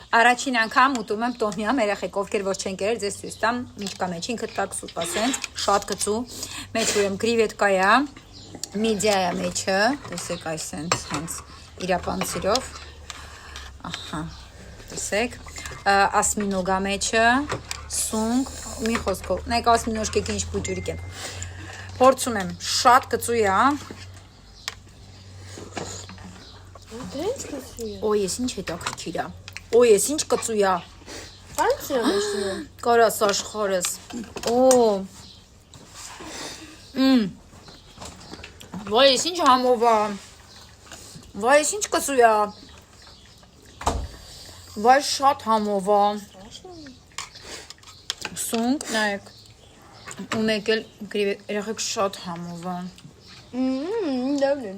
Առաջին անգամ ուտում եմ տոմյամ երեխեք, ովքեր որ չեն կերել, ձեզ ցույց տամ, ինչ կա մեջ, ինքը տակ սուպա սենց, շատ կծու, մեջ ուրեմն կրիվետկա է, միդիա է մեջը, տեսեք այս սենց, հենց իրապանցիրով, ահա, տեսեք, ասմինոգա մեջը, սունկ, մի խոսքով, նայք ասմինոշկեք ինչ բուջուրիկ է, փորձում եմ, շատ կծու է, Օ, ես ինչ հետաքրքիր է, Օ, ես ինչ կծու է, կարաս աշխարհս, Օ, վայ, ես ինչ համով է, վայ, ես ինչ կծու է, վայ, շատ համով է, սունկ, նայեք, ու մեկ էլ երեխեք շատ համով է, Լավն է։